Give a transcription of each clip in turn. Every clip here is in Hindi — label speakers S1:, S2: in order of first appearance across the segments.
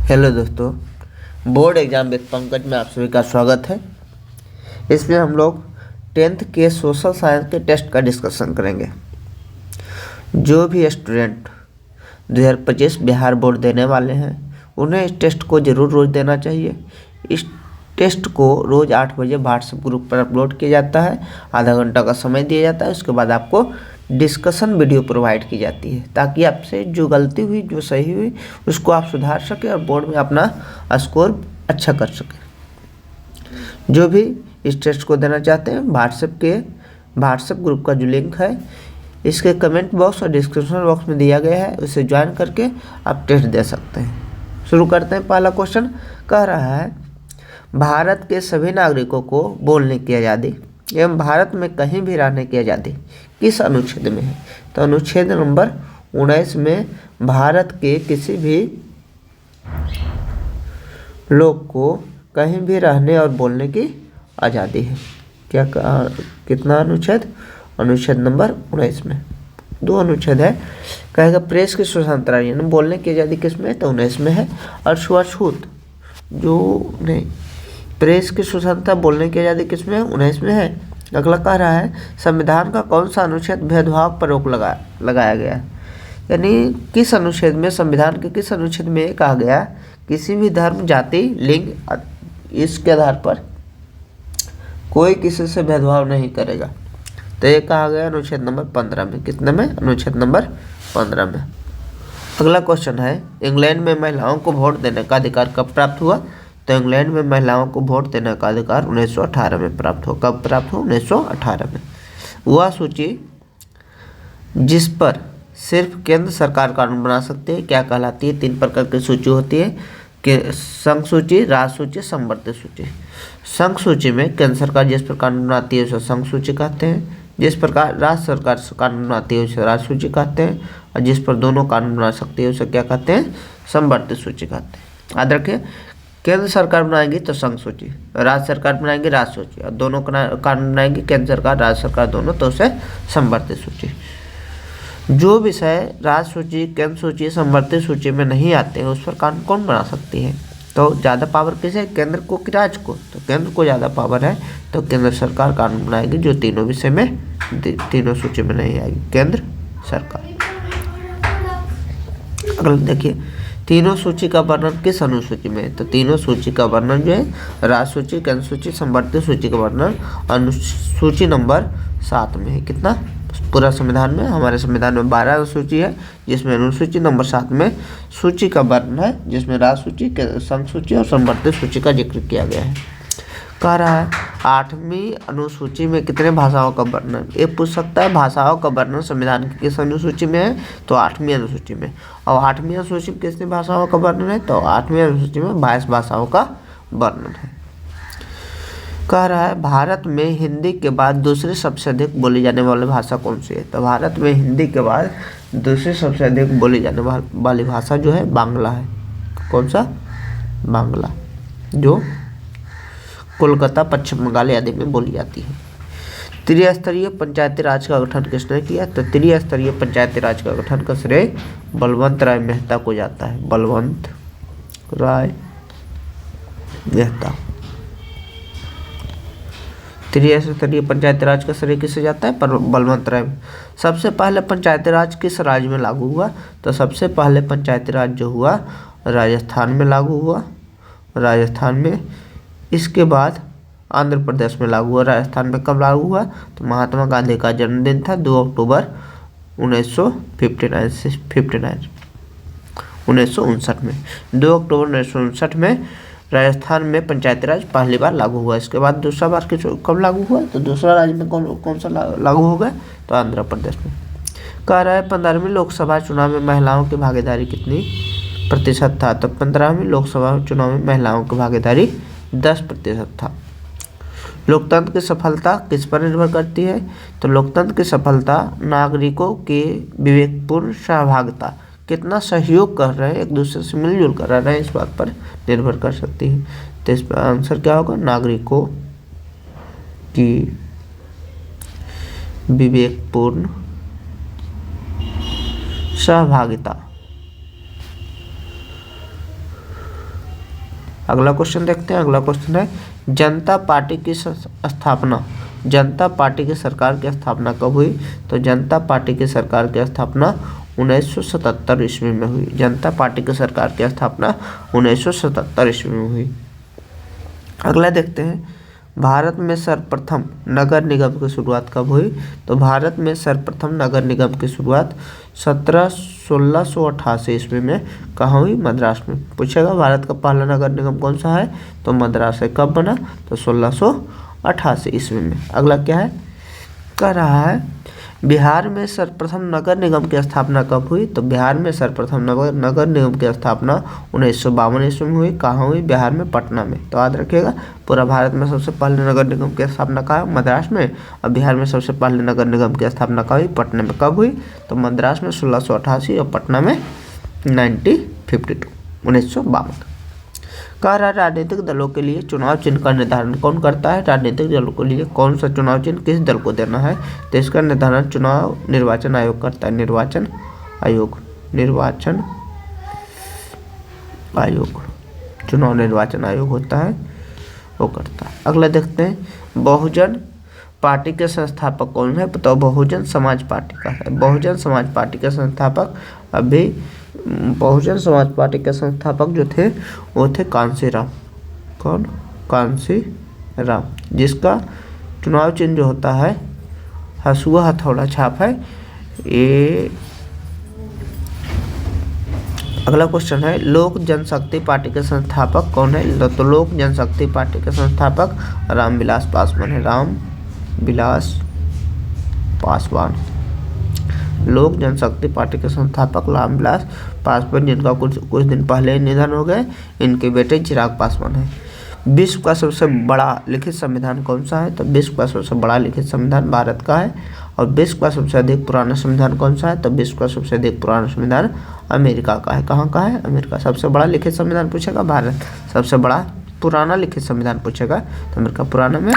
S1: हेलो दोस्तों, बोर्ड एग्जाम विद पंकज में आप सभी का स्वागत है। इसमें हम लोग 10th के सोशल साइंस के टेस्ट का डिस्कशन करेंगे। जो भी स्टूडेंट 2025 बिहार बोर्ड देने वाले हैं उन्हें इस टेस्ट को ज़रूर रोज़ देना चाहिए। इस टेस्ट को रोज़ 8 बजे व्हाट्सएप ग्रुप पर अपलोड किया जाता है। आधा घंटा का समय दिया जाता है। उसके बाद आपको डिस्कशन वीडियो प्रोवाइड की जाती है ताकि आपसे जो गलती हुई, जो सही हुई, उसको आप सुधार सकें और बोर्ड में अपना स्कोर अच्छा कर सकें। जो भी इस टेस्ट को देना चाहते हैं, व्हाट्सएप ग्रुप का जो लिंक है इसके कमेंट बॉक्स और डिस्क्रिप्शन बॉक्स में दिया गया है, उसे ज्वाइन करके आप टेस्ट दे सकते हैं। शुरू करते हैं। पहला क्वेश्चन कह रहा है, भारत के सभी नागरिकों को बोलने की आज़ादी एवं भारत में कहीं भी रहने की आज़ादी किस अनुच्छेद में है? तो अनुच्छेद नंबर 19 में भारत के किसी भी लोग को कहीं भी रहने और बोलने की आज़ादी है। क्या कहा? कितना अनुच्छेद? अनुच्छेद नंबर 19 में 2 अनुच्छेद है। कहेगा प्रेस की स्वतंत्रता यानी बोलने की आज़ादी किस में है? तो 19 में है। और छुआछूत जो नहीं, प्रेस की स्वतंत्रता बोलने की आज़ादी किस में है? 19 में है। अगला कह रहा है, संविधान का कौन सा अनुच्छेद भेदभाव पर रोक लगाया गया है? यानी किस अनुच्छेद में, संविधान के किस अनुच्छेद में कहा गया किसी भी धर्म, जाति, लिंग इसके आधार पर कोई किसी से भेदभाव नहीं करेगा? तो ये कहा गया अनुच्छेद नंबर 15 में। कितने में? अनुच्छेद नंबर 15 में। अगला क्वेश्चन है, इंग्लैंड में महिलाओं को वोट देने का अधिकार कब प्राप्त हुआ? तो इंग्लैंड में महिलाओं को वोट देने का अधिकार 1918 में प्राप्त हो। कब प्राप्त हो? 1918 में। वह सूची जिस पर सिर्फ केंद्र सरकार कानून बना सकती है क्या कहलाती है? 3 प्रकार की सूची होती है कि संघ सूची, राज्य सूची, संवर्धित सूची। संघ सूची में केंद्र सरकार जिस पर कानून बनाती है उसे संघ सूची कहते हैं, जिस प्रकार राज्य सरकार कानून बनाती है उसे राज्य सूची कहते हैं, और जिस पर दोनों कानून बना सकती है उसे क्या कहते हैं? संवर्धित सूची कहते हैं। याद रखें, केंद्र सरकार बनाएगी तो संघ सूची, राज्य सरकार बनाएगी राज्य सूची, और दोनों कानून बनाएगी केंद्र सरकार, राज्य सरकार दोनों, तो उसे संवर्धित सूची। जो विषय राज्य सूची, केंद्र सूची, संवर्धित सूची में नहीं आते हैं उस पर कानून कौन बना सकती है? तो ज़्यादा पावर किसे? केंद्र को कि राज्य को? तो केंद्र को ज़्यादा पावर है तो केंद्र सरकार कानून बनाएगी जो तीनों विषय में, तीनों सूची में नहीं आएगी, केंद्र सरकार। अगला देखिए, तीनों सूची का वर्णन किस अनुसूची में है? तो तीनों सूची का वर्णन जो है राज्य सूची, केंद्र सूची, संवर्धित सूची का वर्णन अनुसूची नंबर 7 में है। कितना? पूरा संविधान में, हमारे संविधान में 12 अनुसूची है जिसमें अनुसूची नंबर 7 में सूची का वर्णन है जिसमें राज्य सूची, संघ सूची और संवर्धित सूची का जिक्र किया गया है। कह रहा है 8वीं अनुसूची में कितने भाषाओं का वर्णन? ये पूछ सकता है भाषाओं का वर्णन संविधान की किस अनुसूची में है? तो 8वीं अनुसूची में। और 8वीं अनुसूची में कितनी भाषाओं का वर्णन है? तो 8वीं अनुसूची में 22 भाषाओं का वर्णन है। कह रहा है भारत में हिंदी के बाद दूसरी सबसे अधिक बोली जाने वाली भाषा कौन सी है? तो भारत में हिंदी के बाद दूसरी सबसे अधिक बोली जाने वाली भाषा जो है बांग्ला है। कौन सा? बांग्ला, जो कोलकाता, पश्चिम बंगाल आदि में बोली जाती है। त्रिस्तरीय पंचायती राज का गठन किसने किया? तो त्रिस्तरीय पंचायती राज का गठन का श्रेय बलवंत राय मेहता को जाता है। बलवंत राय मेहता। त्रिस्तरीय पंचायती राज का श्रेय किसे जाता है? पर बलवंत राय। सबसे पहले पंचायती राज किस राज्य में लागू हुआ? तो सबसे पहले पंचायती राज जो हुआ राजस्थान में लागू हुआ, राजस्थान में। इसके बाद आंध्र प्रदेश में लागू हुआ। राजस्थान में कब लागू हुआ? तो महात्मा गांधी का जन्मदिन था 2 अक्टूबर 1959 में। 2 अक्टूबर 1959 में राजस्थान में पंचायती राज पहली बार लागू हुआ। इसके बाद दूसरा बार कब लागू हुआ? तो दूसरा राज्य में कौन सा लागू हो गया? तो आंध्र प्रदेश में। कह रहा है 15वीं लोकसभा चुनाव में महिलाओं की भागीदारी कितनी प्रतिशत था? तो 15वीं लोकसभा चुनाव में महिलाओं की भागीदारी 10% था। लोकतंत्र की सफलता किस पर निर्भर करती है? तो लोकतंत्र की सफलता नागरिकों की विवेकपूर्ण सहभागिता, कितना सहयोग कर रहे हैं, एक दूसरे से मिलजुल कर रहे हैं, इस बात पर निर्भर कर सकती है। तो इस पर आंसर क्या होगा? नागरिकों की विवेकपूर्ण सहभागिता। अगला क्वेश्चन देखते हैं। अगला क्वेश्चन है जनता पार्टी की स्थापना, जनता पार्टी की सरकार की स्थापना कब हुई? तो जनता पार्टी की सरकार की स्थापना 1977 ईस्वी में हुई। जनता पार्टी की सरकार की स्थापना 1977 ईस्वी में हुई। अगला देखते हैं भारत में सर्वप्रथम नगर निगम की शुरुआत कब हुई? तो भारत में सर्वप्रथम नगर निगम की शुरुआत 1688 ईस्वी में कहाँ हुई? मद्रास में। पूछेगा भारत का पहला नगर निगम कौन सा है? तो मद्रास है। कब बना? तो 1688 ईस्वी में। अगला क्या है? कह रहा है बिहार में सर्वप्रथम नगर निगम की स्थापना कब हुई? तो बिहार में सर्वप्रथम नगर निगम की स्थापना 1952 ईस्वी में हुई। कहाँ हुई? बिहार में, पटना में। तो याद रखिएगा पूरा भारत में सबसे पहले नगर निगम की स्थापना कहाँ? मद्रास में। और बिहार में सबसे पहले नगर निगम की स्थापना कहाँ हुई? पटना में। कब हुई? तो मद्रास में 1688 और पटना में 1952। कह रहा राजनीतिक दलों के लिए चुनाव चिन्ह का निर्धारण कौन करता है? राजनीतिक दलों के लिए कौन सा चुनाव चिन्ह किस दल को देना है? तो इसका निर्धारण निर्वाचन आयोग करता है। निर्वाचन आयोग चुनाव निर्वाचन आयोग होता है, वो करता है। अगला देखते हैं बहुजन पार्टी के संस्थापक कौन है? तो बहुजन समाज पार्टी का है। बहुजन समाज पार्टी के संस्थापक बहुजन समाज पार्टी के संस्थापक जो थे वो थे कांशीराम। कौन? कांशीराम, जिसका चुनाव चिन्ह जो होता है हसुआ हथौड़ा छाप है। ये अगला क्वेश्चन है लोक जनशक्ति पार्टी के संस्थापक कौन है? तो लोक जनशक्ति पार्टी के संस्थापक रामविलास पासवान है। रामविलास पासवान। लोक जनशक्ति पार्टी के संस्थापक रामविलास पासवान, जिनका कुछ दिन पहले ही निधन हो गए। इनके बेटे चिराग पासवान है। विश्व का सबसे बड़ा लिखित संविधान कौन सा है? तो विश्व का सबसे बड़ा लिखित संविधान भारत का है। और विश्व का सबसे अधिक पुराना संविधान कौन सा है? तो विश्व का सबसे अधिक पुराना संविधान अमेरिका का है। कहाँ का है? अमेरिका। सबसे बड़ा लिखित संविधान पूछेगा भारत, सबसे बड़ा पुराना लिखित संविधान पूछेगा तो अमेरिका, पुराना में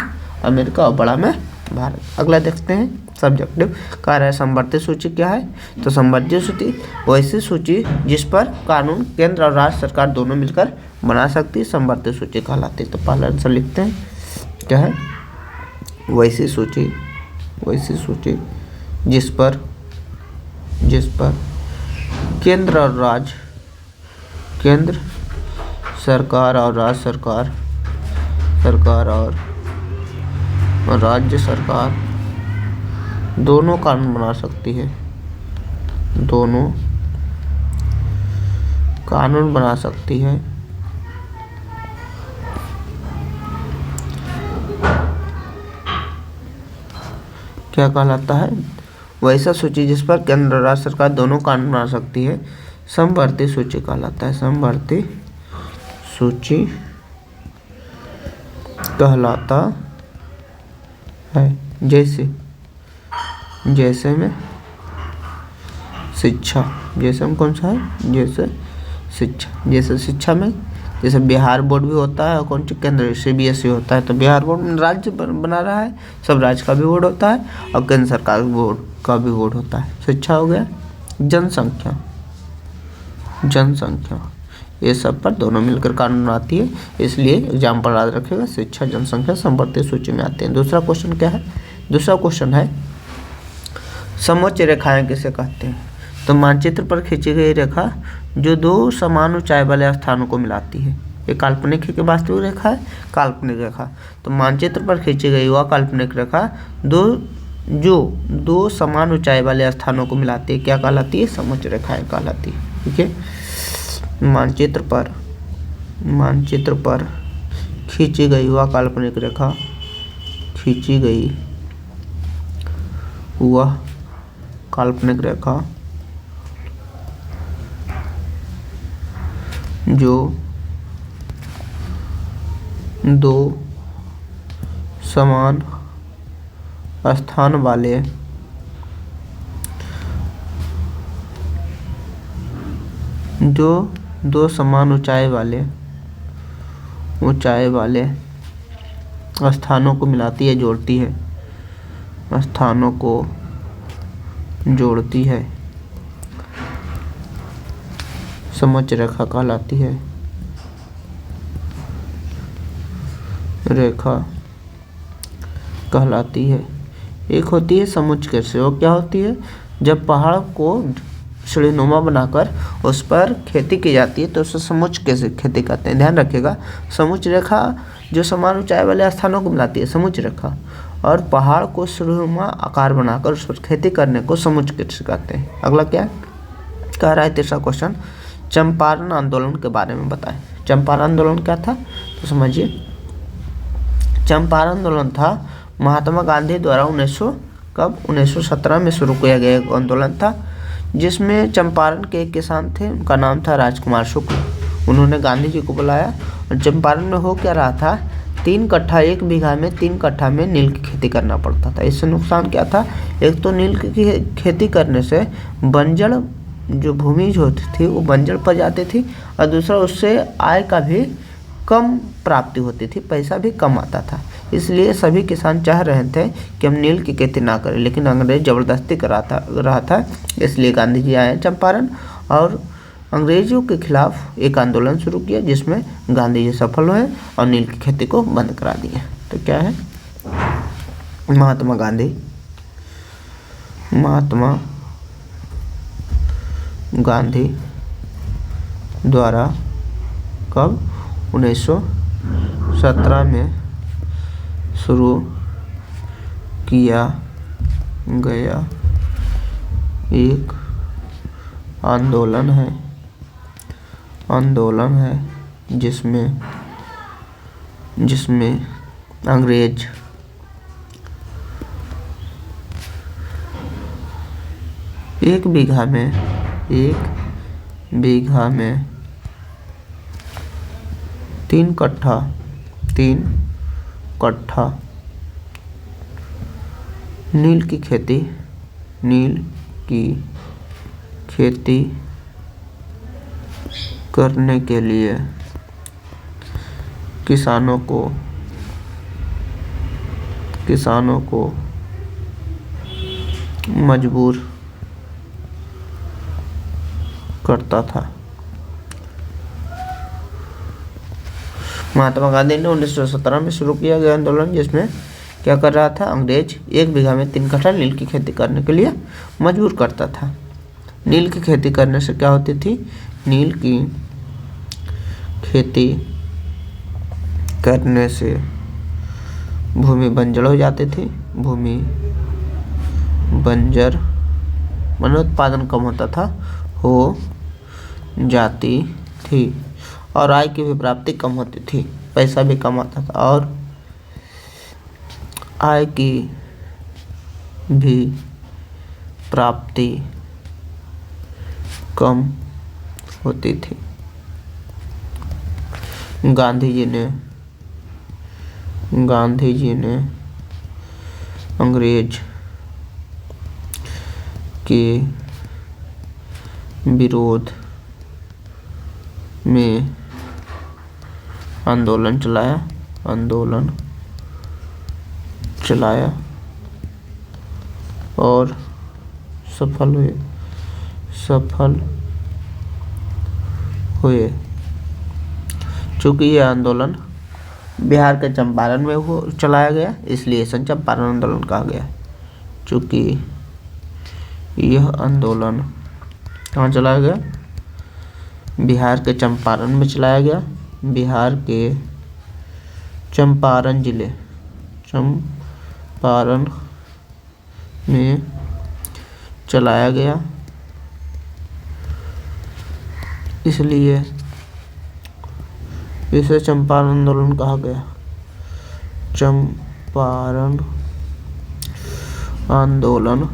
S1: अमेरिका और बड़ा में भारत। अगला देखते हैं सब्जेक्टिव। कह रहा है समवर्ती सूची क्या है? तो समवर्ती सूची वैसी सूची जिस पर कानून केंद्र और राज्य सरकार दोनों मिलकर बना सकती है, समवर्ती सूची कहलाती है। तो पहला आंसर लिखते हैं क्या है? वैसी सूची जिस पर केंद्र सरकार और राज्य सरकार और राज्य सरकार दोनों कानून बना सकती है, दोनों कानून बना सकती है। क्या कहलाता है? वैसा सूची जिस पर केंद्र और राज्य सरकार दोनों कानून बना सकती है समवर्ती सूची कहलाता है। समवर्ती सूची कहलाता है। जैसे में शिक्षा, जैसे में कौन सा है? जैसे शिक्षा, जैसे शिक्षा में जैसे बिहार बोर्ड भी होता है और कौन सी केंद्र CBSE होता है। तो बिहार बोर्ड राज्य बना रहा है, सब राज्य का भी बोर्ड होता है और केंद्र सरकार बोर्ड का भी बोर्ड होता है। शिक्षा हो गया। जनसंख्या ये सब पर दोनों मिलकर कानून आती है, इसलिए एग्जाम पर याद रखेगा शिक्षा जनसंख्या समवर्ती सूची में आते हैं। दूसरा क्वेश्चन क्या है? दूसरा क्वेश्चन है समोच्च रेखाएं किसे कहते हैं? तो मानचित्र पर खींची गई रेखा जो दो समान ऊंचाई वाले स्थानों को मिलाती है। ये काल्पनिक है कि वास्तविक रेखा है? काल्पनिक रेखा। तो मानचित्र पर खींची गई वह काल्पनिक रेखा जो दो समान ऊंचाई वाले स्थानों को मिलाती है क्या कहलाती है? समोच्च रेखाएं कहलाती है। ठीक है। मानचित्र पर खींची गई वह काल्पनिक रेखा जो दो समान स्थान वाले ऊंचाई वाले स्थानों को मिलाती है, जोड़ती है, स्थानों को जोड़ती है, समोच्च रेखा कहलाती है। रेखा कहलाती है। एक होती है समुच्चय कृषि, वो क्या होती है, जब पहाड़ को श्रेणीनुमा बनाकर उस पर खेती की जाती है तो उसे समुच्चय कृषि खेती कहते हैं। ध्यान रखिएगा, समुच्चय रेखा जो समान ऊंचाई वाले स्थानों को मिलाती है समुच्चय रेखा, और पहाड़ को श्रेणीनुमा आकार बनाकर उस पर खेती करने को समुच्चय कृषि कहते हैं। अगला क्या कह रहा है, तीसरा क्वेश्चन, चंपारण आंदोलन के बारे में बताएं। चंपारण आंदोलन क्या था तो समझिए। चंपारण आंदोलन था महात्मा गांधी द्वारा 1917 में शुरू किया गया एक आंदोलन था, जिसमें चंपारण के एक किसान थे, उनका नाम था राजकुमार शुक्ल। उन्होंने गांधी जी को बुलाया और चंपारण में हो क्या रहा था, 3 कट्ठा 1 बीघा में 3 कट्ठा में नील की खेती करना पड़ता था। इससे नुकसान क्या था, एक तो नील की खेती करने से बंजर जो भूमि जो होती थी वो बंजर पड़ जाती थी, और दूसरा उससे आय का भी कम प्राप्ति होती थी, पैसा भी कम आता था। इसलिए सभी किसान चाह रहे थे कि हम नील की खेती ना करें, लेकिन अंग्रेज ज़बरदस्ती कर रहा था। इसलिए गांधी जी आए चंपारण और अंग्रेजों के खिलाफ एक आंदोलन शुरू किया, जिसमें गांधी जी सफल हुए और नील की खेती को बंद करा दिए। तो क्या है, महात्मा गांधी द्वारा कब 1917 में शुरू किया गया एक आंदोलन है जिसमें अंग्रेज एक बीघा में 3 कट्ठा नील की खेती करने के लिए किसानों को मजबूर करता था। महात्मा गांधी ने 1917 में शुरू किया गया आंदोलन, जिसमें क्या कर रहा था, अंग्रेज 1 बीघा में 3 कट्ठा नील की खेती करने के लिए मजबूर करता था। नील की खेती करने से क्या होती थी, नील की खेती करने से भूमि बंजर हो जाती थी, भूमि बंजर मन उत्पादन कम होता था, हो जाती थी, और आय की भी प्राप्ति कम होती थी, पैसा भी कम आता था, और आय की भी प्राप्ति कम होती थी। गांधी जी ने अंग्रेज के विरोध में आंदोलन चलाया और सफल हुए। चूँकि यह आंदोलन बिहार के चंपारण में चलाया गया, इसलिए इसे चंपारण आंदोलन कहा गया। चूँकि यह आंदोलन कहाँ चलाया गया, बिहार के चंपारण में चलाया गया, बिहार के चंपारण में चलाया गया, इसलिए इसे चंपारण आंदोलन कहा गया। चंपारण आंदोलन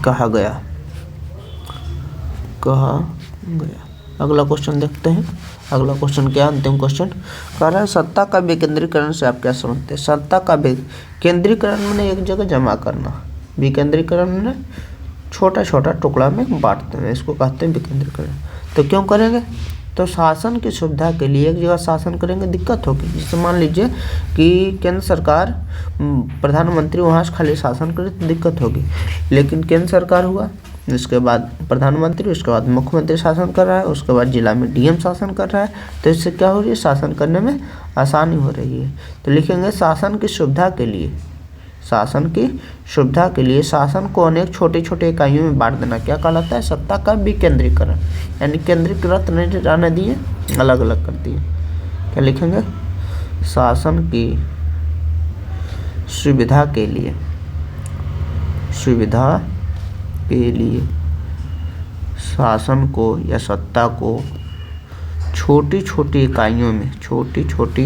S1: कहा गया। अगला क्वेश्चन देखते हैं। अगला क्वेश्चन क्या, अंतिम क्वेश्चन कह रहा है, सत्ता का विकेंद्रीकरण से आप क्या समझते हैं। सत्ता का केंद्रीकरण मैंने एक जगह जमा करना, विकेंद्रीकरण मैंने छोटा छोटा टुकड़ा में बांटते हैं, इसको कहते हैं विकेंद्रीकरण। तो क्यों करेंगे, तो शासन की सुविधा के लिए एक जगह शासन करेंगे दिक्कत होगी। जैसे मान लीजिए कि केंद्र सरकार प्रधानमंत्री वहाँ से खाली शासन करे तो दिक्कत होगी, लेकिन केंद्र सरकार हुआ उसके बाद प्रधानमंत्री, उसके बाद मुख्यमंत्री शासन कर रहा है, उसके बाद जिला में डीएम शासन कर रहा है। तो इससे क्या हो रही है, शासन करने में आसानी हो रही है। तो लिखेंगे शासन की सुविधा के लिए, शासन की सुविधा के लिए शासन को अनेक छोटे छोटे इकाइयों में बांट देना क्या कहलाता है, सत्ता का विकेंद्रीकरण, यानी केंद्रीकृत नहीं रहने दिए, अलग अलग कर दिए। क्या लिखेंगे, शासन की सुविधा के लिए, सुविधा के लिए शासन को या सत्ता को छोटी छोटी इकाइयों में, छोटी छोटी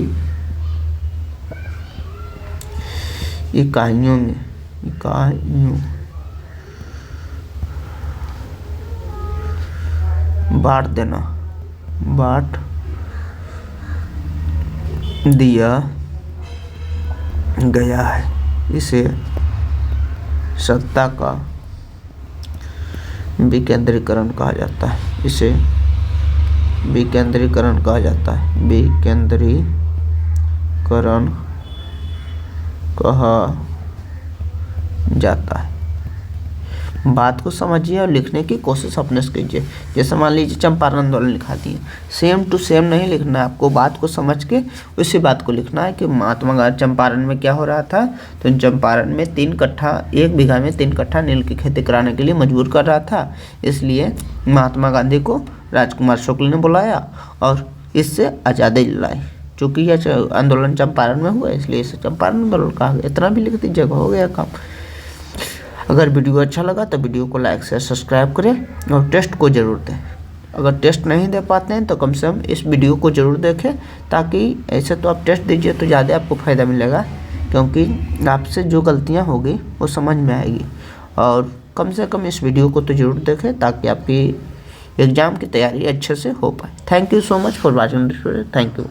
S1: इकाइयों में, इकाइयों बांट देना, बांट दिया गया है। इसे सत्ता का विकेंद्रीकरण कहा जाता है, इसे विकेंद्रीकरण कहा जाता है, विकेंद्रीकरण कहा जाता है। बात को समझिए और लिखने की कोशिश अपने से कीजिए। जैसे मान लीजिए चंपारण आंदोलन लिखा दिए, सेम टू सेम नहीं लिखना है आपको, बात को समझ के उसी बात को लिखना है कि महात्मा गांधी चंपारण में क्या हो रहा था। तो चंपारण में 3 कट्ठा, 1 बीघा में 3 कट्ठा नील की खेती कराने के लिए मजबूर कर रहा था, इसलिए महात्मा गांधी को राजकुमार शुक्ल ने बुलाया और इससे आज़ादी दिलाई। चूँकि यह आंदोलन चंपारण में हुआ इसलिए इसे चंपारण आंदोलन कहा गया। इतना भी लिख दीजिएगा, हो गया काम। अगर वीडियो अच्छा लगा तो वीडियो को लाइक से सब्सक्राइब करें और टेस्ट को ज़रूर दें। अगर टेस्ट नहीं दे पाते हैं तो कम से कम इस वीडियो को ज़रूर देखें, ताकि ऐसे तो आप टेस्ट दीजिए तो ज़्यादा आपको फ़ायदा मिलेगा, क्योंकि आपसे जो गलतियां होगी वो समझ में आएगी। और कम से कम इस वीडियो को तो ज़रूर देखें ताकि आपकी एग्ज़ाम की तैयारी अच्छे से हो पाए। Thank you so much for watching this video. Thank you.